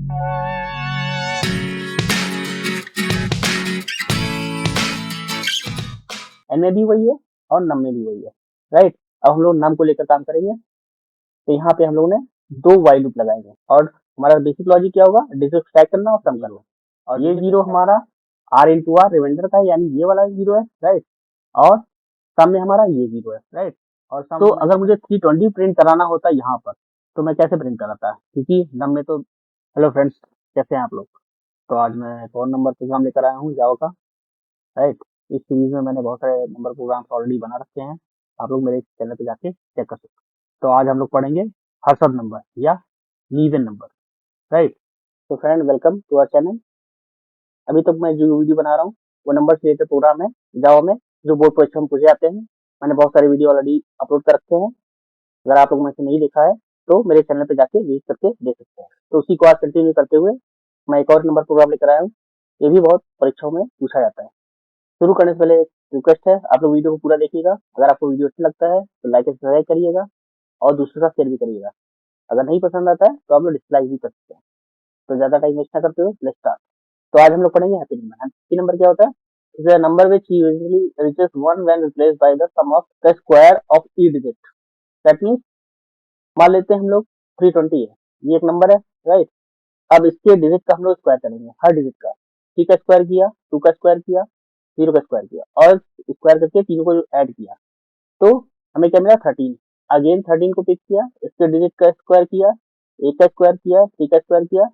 N में भी वही है और नम में भी वही है, राइट। अब हम लोग नम को लेकर काम करेंगे, तो यहाँ पे हम लोग ने दो वाइल लूप लगाएंगे और हमारा बेसिक लॉजिक क्या होगा, डिजिट स्टैक करना और सम करना। और ये जीरो हमारा आर इंटू आर रिमाइंडर का है, यानी ये वाला जीरो है, राइट। और सम में हमारा ये जीरो है, राइट। और सम तो अगर मुझे 320 प्रिंट कराना होता यहाँ पर, तो मैं कैसे प्रिंट कराता, क्योंकि नम में तो, हेलो फ्रेंड्स, कैसे हैं आप लोग। तो आज मैं एक और नंबर प्रोग्राम लेकर आया हूँ जावा का, राइट। इस सीरीज में मैंने बहुत सारे नंबर प्रोग्राम्स ऑलरेडी बना रखे हैं, आप लोग मेरे चैनल पे जाके चेक कर सकते हैं। तो आज हम लोग पढ़ेंगे हर्षद नंबर या लीवन नंबर, राइट। तो friend, welcome to our channel. अभी तक मैं जो वीडियो बना रहा हूँ वो नंबर से रिलेटेड प्रोग्राम है जावा में, जो बोर्ड परीक्षा में पूछे जाते हैं। मैंने बहुत सारे वीडियो ऑलरेडी अपलोड कर रखे हैं, अगर आप लोगों में से नहीं देखा है तो मेरे चैनल पे जाके विजिट करके देख सकते हैं। तो उसी को आज कंटिन्यू करते हुए मैं एक और नंबर प्रोग्राम लेकर आया हूँ, ये भी बहुत परीक्षाओं में पूछा जाता है। शुरू करने से पहले एक रिक्वेस्ट है, आप लोग वीडियो को पूरा देखिएगा। अगर आपको वीडियो अच्छा लगता है तो लाइक एंड सब्सक्राइब करिएगा और दूसरों के साथ शेयर भी करिएगा। अगर नहीं पसंद आता है तो आप लोग डिसलाइक भी कर सकते हैं। तो ज्यादा टाइम वेस्ट ना करते हुए लेट्स स्टार्ट। तो आज हम लोग पढ़ेंगे हैप्पी नंबर। हैप्पी नंबर क्या होता है? Is a number which usually reaches 1 when replaced by the sum of the square of each digit. That means, मान लेते हैं हम लोग 320 है, ये एक नंबर है, राइट। अब इसके डिजिट का हम लोग स्क्वायर करेंगे, हर डिजिट का। 3 का स्क्वायर किया, 2 का स्क्वायर किया, 0 का स्क्वायर किया और स्क्वायर करके तीनों को ऐड किया, तो हमें क्या मिला 13। अगेन 13 को पिक किया, इसके डिजिट का स्क्वायर किया, 1 का स्क्वायर किया, 3 का स्क्वायर किया,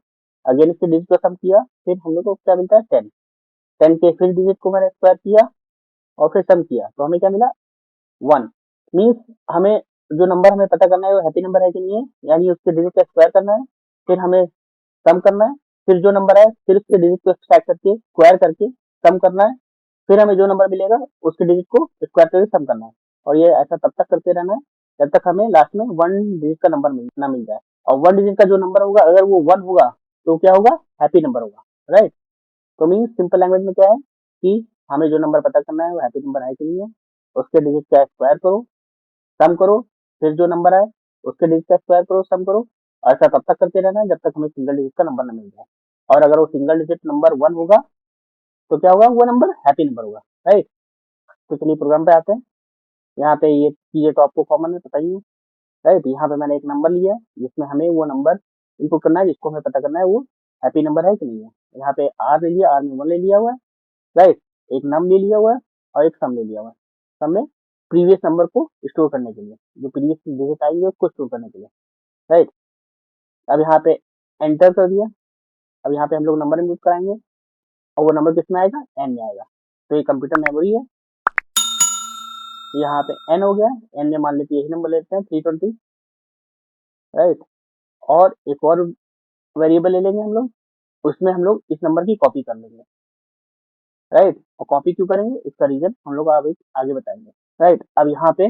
अगेन इसके डिजिट का सम किया, फिर हम लोग को क्या मिलता है 10। 10 के फिर डिजिट को मैंने स्क्वायर किया और फिर सम किया, तो हमें क्या मिला 1। मीन्स हमें जो नंबर हमें पता करना है वो हैप्पी नंबर है कि नहीं है, यानी उसके डिजिट का स्क्वायर करना है, फिर हमें सम करना है, फिर जो नंबर है फिर उसके डिजिट को स्टैक करके स्क्वायर करके सम करना है, फिर हमें जो नंबर मिलेगा उसके डिजिट को स्क्वायर करके सम करना है। और ये ऐसा तब तक करते रहना है जब तक हमें लास्ट में 1 डिजिट का नंबर ना मिल जाए। और 1 डिजिट का जो नंबर होगा, अगर वो 1 होगा तो क्या होगा, हैप्पी नंबर होगा, राइट। तो मीन्स सिंपल लैंग्वेज में क्या है कि हमें जो नंबर पता करना है वो हैप्पी नंबर है कि नहीं है, उसके डिजिट का स्क्वायर करो, सम करो, फिर जो नंबर आए उसके डिजिट का स्क्वायर करो, सम करो। ऐसा तब तक करते रहना है जब तक हमें सिंगल डिजिट का नंबर ना मिल जाए। और अगर वो सिंगल डिजिट नंबर 1 होगा तो क्या होगा, वो नंबर हैप्पी नंबर होगा, राइट। तो चलिए प्रोग्राम पे आते हैं। यहाँ पे ये चीजें तो आपको कॉमन है, पता ही है, राइट। यहाँ पे मैंने एक नंबर लिया है जिसमें हमें वो नंबर इनपुट करना है, जिसको हमें पता करना है वो हैप्पी नंबर है कि नहीं है। यहाँ पे आर ले लिया, आर में 1 ले लिया हुआ है, राइट। एक नम ले लिया हुआ है और एक सम ले लिया हुआ है। सम में प्रीवियस नंबर को स्टोर करने के लिए, जो प्रीवियस डिजिट आई है उसको स्टोर करने के लिए, राइट। अब यहाँ पे एंटर कर दिया। अब यहाँ पे हम लोग नंबर इनपुट कराएंगे और वो नंबर किसमें आएगा, एन में आएगा। तो ये कंप्यूटर मेमोरी है, यहाँ पे एन हो गया। एन में मान लेते यही नंबर लेते हैं 320, राइट। और एक और वेरिएबल ले लेंगे हम लोग, उसमें हम लोग इस नंबर की कॉपी कर लेंगे, राइट। और कॉपी क्यों करेंगे इसका रीजन हम लोग आगे बताएंगे, राइट। अब यहाँ पे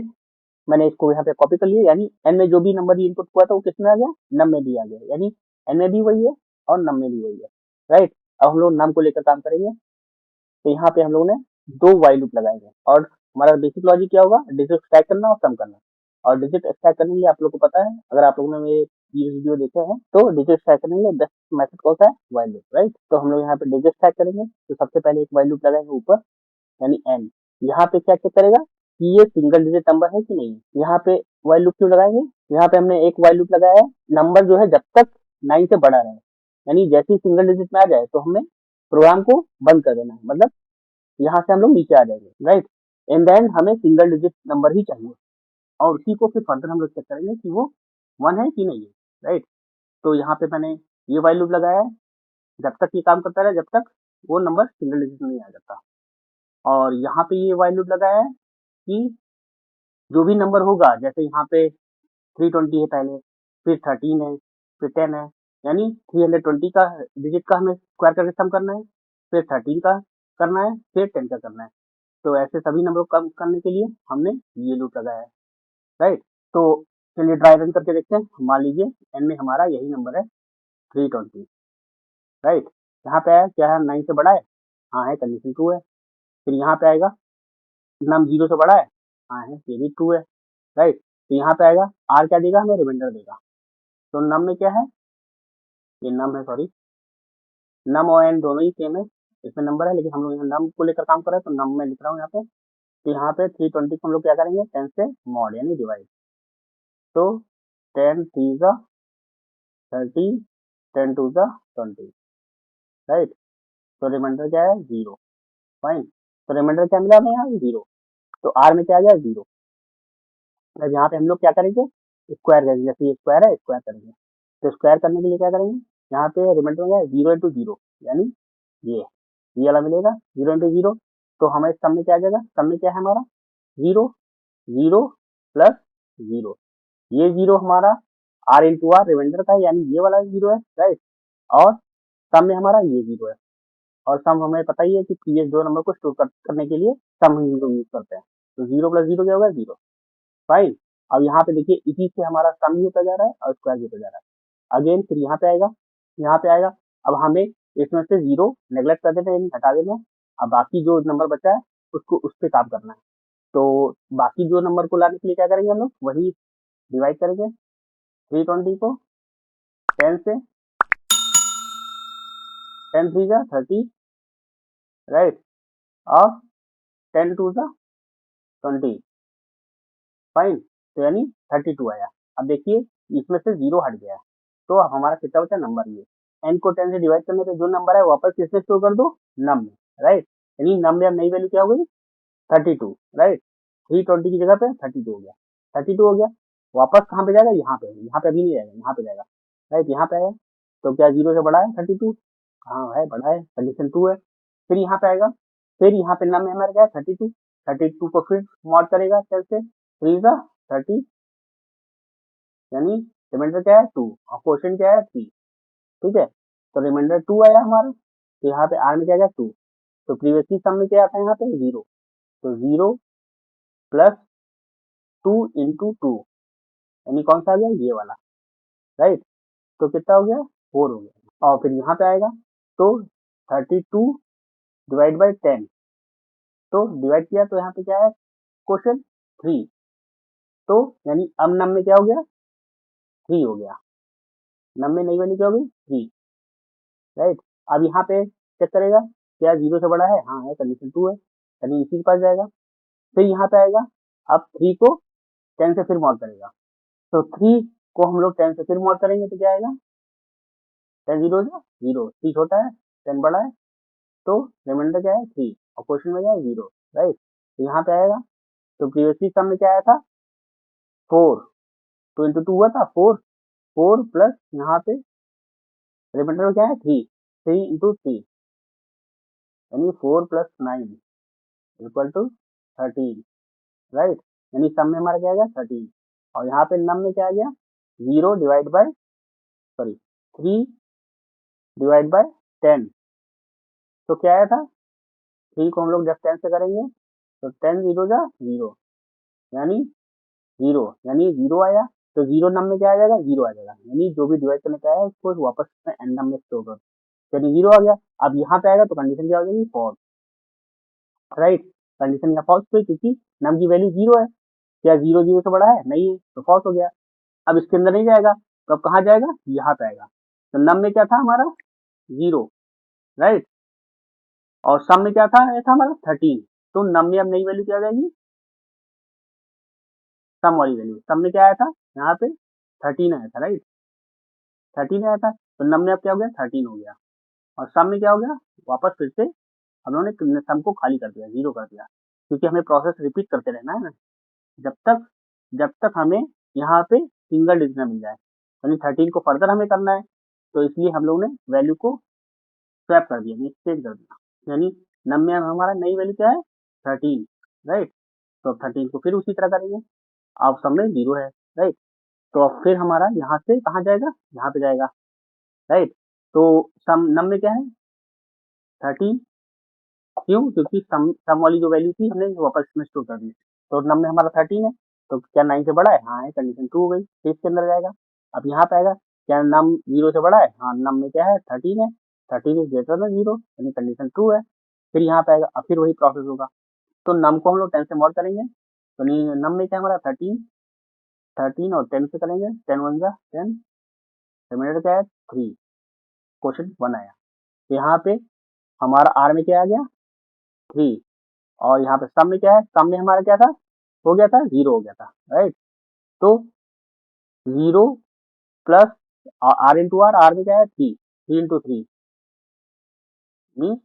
मैंने इसको यहाँ पे कॉपी कर लिया, यानी एन में जो भी नंबर इनपुट हुआ था वो किसमें आ गया, नम में भी आ गया, यानी एन में भी वही है और नम में भी वही है, राइट। अब हम लोग नम को लेकर काम करेंगे, तो यहाँ पे हम लोग ने दो वाइल लूप लगाएंगे और हमारा बेसिक लॉजिक क्या होगा, डिजिट स्टैक करना और सम करना। और डिजिट स्टैक करने के लिए आप लोग को पता है, अगर आप लोगों ने मेरे ये वीडियो देखे हैं तो डिजिट स्टैक करने के लिए बेस्ट मेथड कौन सा है, वाइल लूप, राइट। तो हम लोग यहाँ पे डिजिट स्टैक करेंगे, तो सबसे पहले एक वाइल लूप लगाएंगे ऊपर, यानी एन। यहाँ पे क्या चेक करेगा कि ये सिंगल डिजिट नंबर है कि नहीं। यहाँ पे वाइल लूप क्यों लगाएंगे, यहाँ पे हमने एक वाइल लूप लगाया है, नंबर जो है जब तक 9 से बड़ा रहे, यानी जैसे ही सिंगल डिजिट में आ जाए तो हमें प्रोग्राम को बंद कर देना है, मतलब यहाँ से हम लोग नीचे आ जाएंगे, राइट। इन द एंड हमें सिंगल डिजिट नंबर ही चाहिए और उसी को फिर फर्दर हम लोग चेक करेंगे कि वो 1 है कि नहीं है, राइट। तो यहाँ पे मैंने ये वाइल लूप लगाया है, जब तक ये काम करता रहे जब तक वो नंबर सिंगल डिजिट में नहीं आ जाता। और यहाँ पे ये वाइल लूप लगाया है कि जो भी नंबर होगा, जैसे यहाँ पे 320 है पहले, फिर 13 है, फिर 10 है, यानी 320 का डिजिट का हमें स्क्वायर करके सम करना है, फिर 13 का करना है, फिर 10 का करना है। तो ऐसे सभी नंबर को कम करने के लिए हमने ये लूप लगाया है, राइट। तो चलिए ट्राई रन करके देखते हैं। मान लीजिए एन में हमारा यही नंबर है 320, राइट। यहाँ पे आया क्या है, 9 से बड़ा है, हाँ है, कंडीशन ट्रू है। फिर यहाँ पे आएगा नम 0 से बड़ा है, हाँ है, ये भी ट्रू है, राइट। तो यहाँ पे आएगा आर क्या देगा, हमें रिमाइंडर देगा। तो नम में क्या है, ये नम है, सॉरी, नम और एन दोनों ही सेम है, इसमें नंबर है, लेकिन हम लोग यहाँ नम को लेकर काम कर रहे हैं, तो नम में लिख रहा हूँ यहाँ पे। तो यहाँ पे 320 को हम लोग क्या करेंगे, 10 से मॉड यानी डिवाइड। तो 10 3 जा 30, 10 2 जा 20, राइट। तो रिमाइंडर क्या है, 0। फाइन। तो रिमाइंडर क्या मिला हमें यहाँ, 0। तो आर में क्या आ गया, 0। अब यहाँ पे हम लोग क्या करेंगे, स्क्वायर करेंगे, जैसे ये स्क्वायर है, स्क्वायर करेंगे। तो स्क्वायर करने के लिए क्या करेंगे, यहाँ पे रिमाइंडर में क्या है, 0 × 0, यानी ये वाला मिलेगा 0 × 0। तो हमें सम में क्या आ जाएगा, सम में क्या है हमारा, 0 0 प्लस 0। ये 0 हमारा आर इंटू आर रिमाइंडर का है, यानी ये वाला 0 है, राइट। और सम में हमारा ये 0 है। और सम हमें पता ही है कि प्रीवियस दो नंबर को स्टोर करने के लिए सम हम लोग यूज करते हैं। तो 0 + 0 क्या होगा, 0। फाइन। अब यहाँ पे देखिए, इसी से हमारा सम ही होता जा रहा है और स्क्वायर भी होता जा रहा है। अगेन फिर यहाँ पे आएगा, यहाँ पे आएगा। अब हमें इसमें से 0 नेग्लेक्ट कर देना है, यानी हटा देना है। अब बाकी जो नंबर बचा है उसको उस पे काम करना है। तो बाकी जो नंबर को लाने के लिए क्या करेंगे हम लोग, वही डिवाइड करेंगे 320 को 10 से, 10 3 जा 30, राइट। और 10 2 जा 20, फाइन। तो यानी 32 आया। अब देखिए, इसमें से 0 हट गया है, तो अब हमारा कितना बचा, नंबर ये। n को 10 से डिवाइड करने पे जो नंबर है वापस किसमें स्टोर कर दो, नम में, राइट। यानी नम में अब नई वैल्यू क्या हो गई, 32, राइट। 320 की जगह पे 32 हो गया, 32 हो गया। वापस कहाँ पे जाएगा, यहाँ पे अभी नहीं जाएगा, यहाँ पे जाएगा, राइट। यहाँ पे आएगा, तो क्या 0 से बड़ा है 32, हाँ है, बड़ा है, कंडीशन 2 है। फिर यहाँ पे आएगा, फिर यहाँ पे नम में हमारा क्या है, 32। 32 को फिर मॉड करेगा 10 से, 3 जा 30, यानी रिमाइंडर क्या है, 2, और क्वेश्चन क्या है, 3। ठीक है, तो रिमाइंडर 2 आया हमारा। तो यहाँ पे आर में क्या गया, 2। तो प्रीवियसली सम में क्या आता है, यहाँ पे 0। तो 0 प्लस 2 इंटू 2, यानी कौन सा आ गया, ये वाला, राइट। तो कितना हो गया, 4 हो गया। और फिर यहाँ पे आएगा, तो 32 डिवाइड बाई 10, तो डिवाइड किया तो यहाँ पे क्या है, क्वेश्चन 3। तो यानी अब नम में क्या हो गया, 3 हो गया। नम में नई वाली क्या हो गई, 3, राइट। अब यहाँ पे चेक करेगा, क्या 0 से बड़ा है, हाँ है, कंडीशन 2 है, यानी इसी के पास जाएगा। फिर यहाँ पे आएगा, अब 3 को 10 से फिर मॉड करेगा। तो 3 को हम लोग 10 से फिर मॉड करेंगे तो क्या आएगा, 10 0 से 0, 3 छोटा है 10 बड़ा है, तो रिमाइंडर क्या है, 3, और क्वेश्चन में क्या है, 0, राइट। तो यहाँ पे आएगा, तो प्रीवियसली सम में क्या आया था, 4, तो इंटू 2 हुआ था 4, 4 प्लस यहाँ पे रिमाइंडर में क्या है, 3, 3 इंटू 3, यानी 4 + 9 इक्वल टू 13, राइट। यानी सम में हमारा क्या आ गया, 13। और यहाँ पे नम में क्या आ गया, 0 divide by, sorry, 3 divide by 10। तो क्या आया था, 3 को हम लोग जब 10 से करेंगे तो 10 0 जा 0, यानी 0, यानी 0 आया। तो 0 नम में क्या आ जाएगा, 0 आ जाएगा, यानी जो भी डिवाइड करने का है उसको वापस में एन नम में स्टोर कर, यानी 0 आ गया। अब यहाँ पे आएगा तो कंडीशन क्या हो जाएगी, फॉल्स, राइट। कंडीशन यहाँ फॉल्स हुई, क्योंकि नम की वैल्यू 0 है। क्या 0 0 से बड़ा है, नहीं है, तो फॉल्स हो गया। अब इसके अंदर नहीं जाएगा, तो अब कहाँ जाएगा, यहाँ पे आएगा। तो नम में क्या था हमारा, 0, राइट। और सम में क्या था, ये था हमारा 13। तो नम में अब नई वैल्यू क्या आ जाएगी, सम वाली वैल्यू। सम में क्या आया था, यहाँ पे 13 आया था, राइट, 13 आया था। तो नम में अब क्या हो गया, 13 हो गया। और सम में क्या हो गया, वापस फिर से हम लोगों ने सम को खाली कर दिया, 0 कर दिया, क्योंकि हमें प्रोसेस रिपीट करते रहना है ना, जब तक हमें यहाँ पे सिंगल डिजिट ना मिल जाए, यानी 13 को फर्दर हमें करना है। तो इसलिए हम लोग ने वैल्यू को स्वैप कर दिया, चेंज कर दिया, यानी नम में अब हमारा नई वैल्यू क्या है, 13, राइट। तो अब 13 को फिर उसी तरह करेंगे, अब सब में 0 है, राइट। तो अब फिर हमारा यहाँ से कहाँ जाएगा, यहाँ पे जाएगा, राइट। तो सम नम में क्या है, 13, क्यों, क्योंकि सम वाली जो वैल्यू थी हमने वापस में स्टोर कर दी। तो नम में हमारा 13 है, तो क्या 9 से बड़ा है, हाँ है, कंडीशन 2 हो गई, फिर इसके अंदर जाएगा। अब यहाँ पे आएगा, क्या नम 0 से बड़ा है, हाँ, नम में क्या है, 13 है, 13 इज ग्रेटर देन 0, यानी कंडीशन 2 है। फिर यहाँ पे आएगा, अब फिर वही प्रोसेस होगा। तो नम को हम लोग 10 से मॉड करेंगे, तो नम में क्या हमारा 13, 13 और 10 से करेंगे, 10 1 जा 10, रिमाइंडर क्या है, 3, क्वेश्चन 1 आया। तो यहाँ पे हमारा आर में क्या आ गया 3, और यहाँ पे सम में क्या है, सम में हमारा क्या था, हो गया था 0 हो गया था, राइट। तो 0 plus R into R, R में क्या है 3, 3 इंटू 3 मीन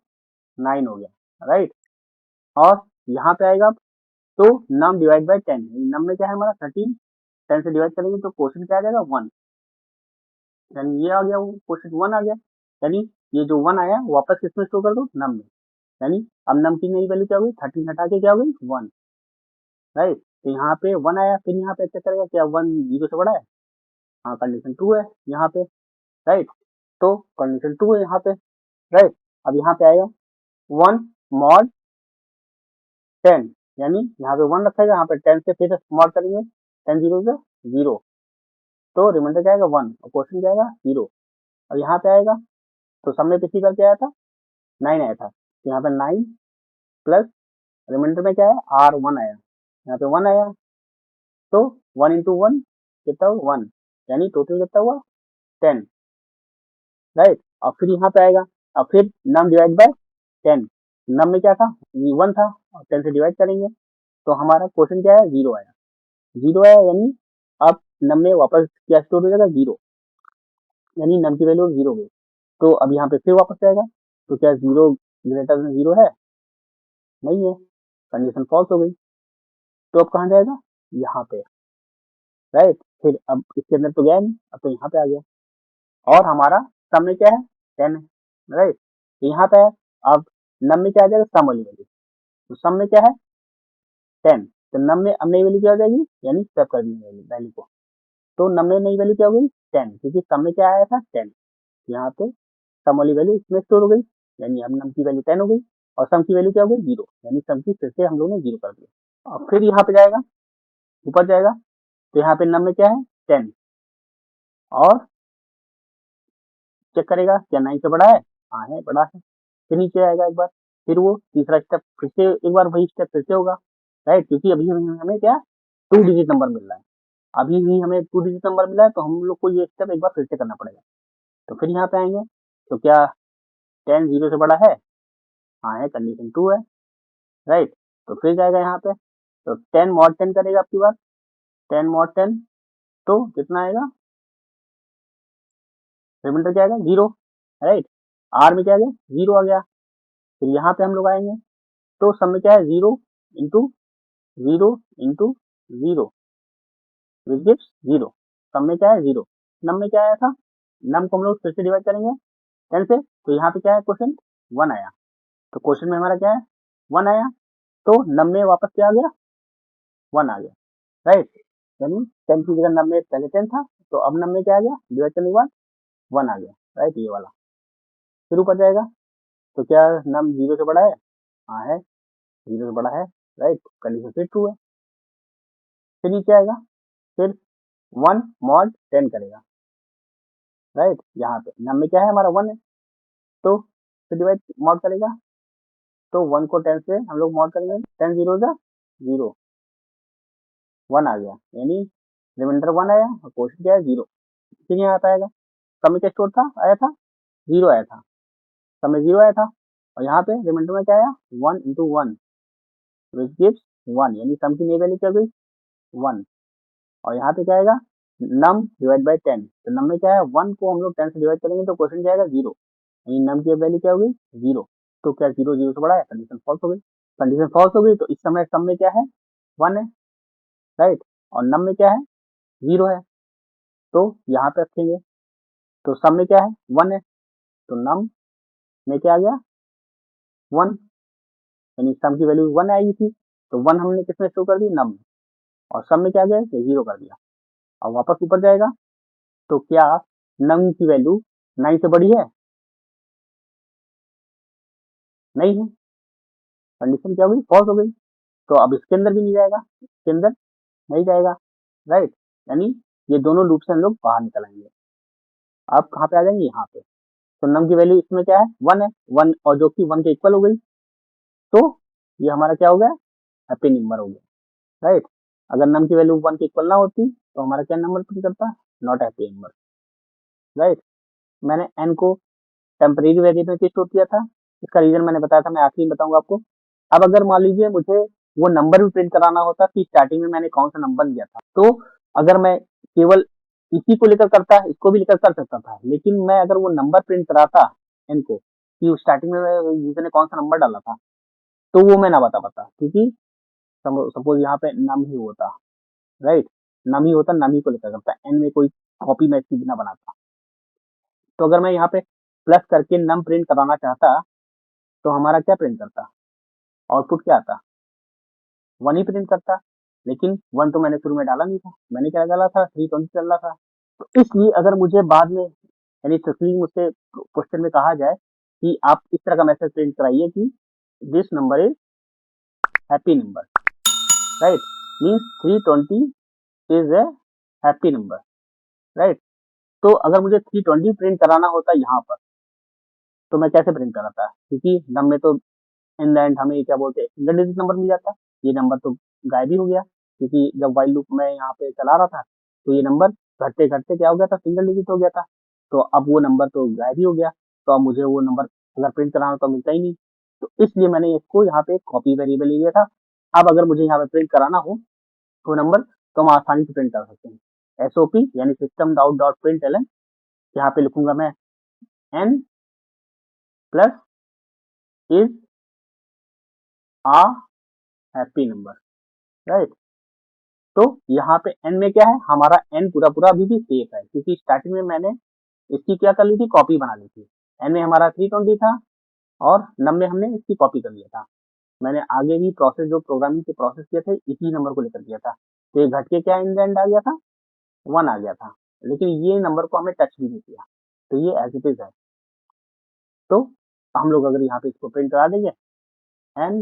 9 हो गया, राइट। और यहाँ पे आएगा तो नम डिवाइड बाई 10, नम में क्या है हमारा 13, 10 से डिवाइड करेंगे तो क्वेश्चन क्या आ जाएगा 1, यानी ये आ गया, वो क्वेश्चन 1 आ गया। यानी ये जो 1 आया वापस किसमें स्टोर कर दो, नम में। यानी अब नम की नई वैल्यू क्या होगी, 13 हटा के क्या होगी 1, राइट। तो यहाँ पे 1 आया, फिर यहाँ पे चेक करेगा क्या 1 0 से बड़ा है, हाँ कंडीशन 2 है यहाँ पे, राइट। तो कंडीशन 2 है यहाँ पे, राइट। अब यहाँ पे आएगा 1 मॉड 10, यानी यहाँ पे 1 रखेगा, यहाँ पे 10 से फिर मॉड करेंगे, 10 0 से 0, तो रिमाइंडर क्या आएगा 1 और क्वेश्चन क्या आएगा 0। और यहाँ पे आएगा तो सब में पिछली बार क्या आया था 9 आया था, तो यहाँ पे 9 प्लस रिमाइंडर में क्या है आर 1 आया, यहाँ पे 1 आया, तो 1 इंटू 1 कितना हुआ 1, यानी टोटल कितना हुआ 10, राइट। और फिर यहाँ पे आएगा, अब फिर नम डिवाइड बाय 10, नम में क्या था 1 था, और 10 से डिवाइड करेंगे तो हमारा क्वेश्चन क्या है 0 आया, 0 आया, यानी अब नम में वापस क्या स्टोर हो जाएगा 0, यानी नम की वैल्यू 0 गई। तो अब यहाँ पे फिर वापस आएगा, तो क्या 0 ग्रेटर देन 0 है, नहीं है, कंडीशन फॉल्स हो गई। तो अब कहाँ जाएगा, यहाँ पे, राइट। फिर अब इसके अंदर तो गया नहीं, अब तो यहाँ पे आ गया, और हमारा सम में क्या है 10 है, राइट। तो यहाँ पे है, अब नम में क्या आ जाएगा सम वाली वैल्यू, तो सम में क्या है 10, तो नम में अब नई वैल्यू क्या हो जाएगी, यानी स्वेप कर दी वैल्यू को, तो नम में नई वैल्यू क्या हो गई 10, क्योंकि सम में क्या आया था 10, यहाँ पे सम वाली वैल्यू इसमें स्टोर हो गई, यानी अब नम की वैल्यू 10 हो गई, और सम की वैल्यू क्या हो गई 0, यानी सम की फिर से हम लोग ने 0 कर दिया। और फिर यहाँ पे जाएगा, ऊपर जाएगा, तो यहाँ पे नम में क्या है 10, और चेक करेगा क्या 9 से बड़ा है, हाँ है, बड़ा है। फिर नीचे आएगा एक बार, फिर वो तीसरा स्टेप फिर से एक बार वही स्टेप फिर से होगा, राइट, क्योंकि अभी हमें क्या 2 डिजिट नंबर मिल रहा है, अभी भी हमें 2 डिजिट नंबर मिला है, तो हम लोग को ये स्टेप एक बार फिर से करना पड़ेगा। तो फिर यहाँ पे आएंगे, तो क्या 10 0 से बड़ा है, हाँ है, कंडीशन 2 है, राइट। तो फिर जाएगा यहाँ पे, तो 10 मॉड 10 करेगा आपकी बार, 10 मॉड 10, तो कितना आएगा, रिमाइंडर क्या आएगा 0, राइट। आर में क्या आ गया 0 आ गया। फिर यहाँ पे हम लोग आएंगे, तो सब में क्या है 0 इंटू 0 इंटू 0 विच गिव्स 0, सब में क्या है 0, नम में क्या आया था, नम को हम लोग फिर से डिवाइड करेंगे 10 से, तो यहाँ पे क्या है क्वेश्चन 1 आया, तो क्वेश्चन में हमारा क्या है 1 आया, तो नम में वापस क्या आ गया 1 आ गया, राइट। यानी 10 की जगह नम में पहले 10 था, तो अब नम में क्या आ गया डिवाइड करने के बाद 1 आ गया, राइट, ये वाला। फिर ऊपर जाएगा, तो क्या नम 0 से बड़ा है, हाँ है, 0 से बड़ा है, राइट, कंडीशन फिर ट्रू है। फिर नीचे आएगा, फिर 1 मॉड 10 करेगा, राइट, यहाँ पे नम में क्या है हमारा 1 है, तो फिर डिवाइड मॉड करेगा, तो 1 को 10 से हम लोग मॉड करेंगे, 10 0 जा 0, 1 आ गया, यानी रिमाइंडर 1 आया और क्वेश्चन क्या है 0। फिर यहाँ पे आएगा, समय क्या स्टोर था, आया था 0 आया था, समय 0 आया था, और यहाँ पे रिमाइंडर में क्या आया 1 इंटू 1 विच गिव्स 1, यानी सम की नई वैल्यू क्या गई 1। और यहाँ पे क्या आएगा नम डिवाइड बाई 10, तो नम में क्या है 1 को हम लोग 10 से डिवाइड करेंगे तो क्वेश्चन क्या आएगा 0, यानी नम की वैल्यू क्या होगी 0। तो क्या 0 0 से बड़ा है, कंडीशन फॉल्स हो गई, कंडीशन फॉल्स हो गई, तो इस समय सम में क्या है 1 है, राइट, और नम में क्या है 0 है, तो यहाँ पे रखेंगे, तो सम में क्या है 1 है, तो नम में क्या आ गया 1, यानी सम की वैल्यू 1 आई थी, तो 1 हमने किसमें स्टोर कर दी नम में, और सम में क्या गया 0 कर दिया। अब वापस ऊपर जाएगा, तो क्या नम की वैल्यू 9 से बड़ी है, नहीं है, कंडीशन क्या हुई फॉल्स हो गई, तो अब इसके अंदर भी नहीं जाएगा, इसके अंदर नहीं जाएगा, राइट, यानी ये दोनों लूप से हम लोग बाहर निकल आएंगे। अब कहाँ पे आ जाएंगे यहाँ पे, तो नम की वैल्यू इसमें क्या है 1 है, 1 और जो कि 1 के इक्वल हो गई, तो ये हमारा क्या हो गया हैप्पी नंबर हो गया, राइट। अगर नम की वैल्यू 1 के इक्वल ना होती तो हमारा क्या नंबर प्रिंट करता, नॉट हैप्पी नंबर, राइट। मैंने n को टेम्परेरी वेरिएबल में स्टोर किया था, इसका रीजन मैंने बताया था, मैं आखिरी में बताऊंगा आपको। अब अगर मान लीजिए मुझे वो नंबर भी प्रिंट कराना होता कि स्टार्टिंग में मैंने कौन सा नंबर लिया था, तो अगर मैं केवल इसी को लेकर करता, इसको भी लेकर कर सकता था, लेकिन मैं अगर वो नंबर प्रिंट कराता एन को कि स्टार्टिंग में यूजर ने कौन सा नंबर डाला था, तो वो मैं ना बता पाता, क्योंकि सपोज यहाँ पे नम ही होता, राइट, नम ही होता, नम ही को लेकर करता, एन में कोई कॉपी मैं इसकी बिना बनाता। तो अगर मैं यहाँ पे प्लस करके नम प्रिंट कराना चाहता, तो हमारा क्या प्रिंट करता, आउटपुट क्या आता, 1 ही प्रिंट करता। लेकिन 1 तो मैंने शुरू में डाला नहीं था, मैंने क्या डाला था, 320 चल रहा था। तो इसलिए अगर मुझे बाद में यानी तस्वीर मुझसे क्वेश्चन में कहा जाए कि आप इस तरह का मैसेज प्रिंट कराइए कि this number is happy number, right, means 320 is a happy number, right. तो अगर मुझे 320 प्रिंट कराना होता यहाँ पर, तो मैं कैसे प्रिंट कराता, क्योंकि नम में तो इन द एंड हमें क्या बोलते हैं, सिंगल डिजिट नंबर मिल जाता, ये नंबर तो गायब ही हो गया, क्योंकि जब वाइल लूप मैं यहाँ पे चला रहा था, तो ये नंबर घटते घटते क्या हो गया था, सिंगल डिजिट हो गया था। तो अब वो नंबर तो गायब ही हो गया, तो अब मुझे वो नंबर अगर प्रिंट कराना तो मिलता ही नहीं। तो इसलिए मैंने इसको यहाँ पे कॉपी वेरिएबल ले लिया था। अब अगर मुझे यहाँ पे प्रिंट कराना हो तो नंबर, तो हम आसानी से प्रिंट कर सकते हैं। एसओपी यानी system dot dot print L, यहाँ पे लिखूंगा मैं N plus is a happy number, right. तो यहाँ पे एन में क्या है, हमारा एन पूरा पूरा अभी भी सेफ है, क्योंकि स्टार्टिंग में मैंने इसकी क्या कर ली थी, कॉपी बना ली थी। एन में हमारा 320 था और नम में हमने इसकी कॉपी कर लिया था। मैंने आगे भी प्रोसेस जो प्रोग्रामिंग के प्रोसेस किए थे इसी नंबर को लेकर किया था। तो ये घट के क्या इन द एंड आ गया था, 1 आ गया था, लेकिन ये नंबर को हमें टच भी नहीं किया, तो ये एज इट इज है। तो हम लोग अगर यहाँ पे इसको प्रिंट करा देंगे, N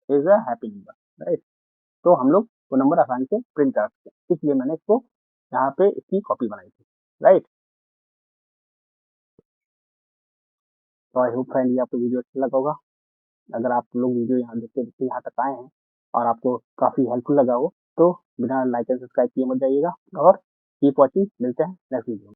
is a happy number, right, तो हम लोग वो नंबर आसानी से प्रिंट कर सकते हैं। इसलिए मैंने इसको यहाँ पे इसकी कॉपी बनाई थी, राइट। तो आई होप फ्रेंड ये आपको वीडियो अच्छा लगा होगा। अगर आप लोग वीडियो यहाँ देखते देखते यहाँ तक आए हैं और आपको काफ़ी हेल्पफुल लगा हो, तो बिना लाइक एंड सब्सक्राइब किए मत जाइएगा और कीप वॉचिंग। मिलते हैं नेक्स्ट वीडियो में।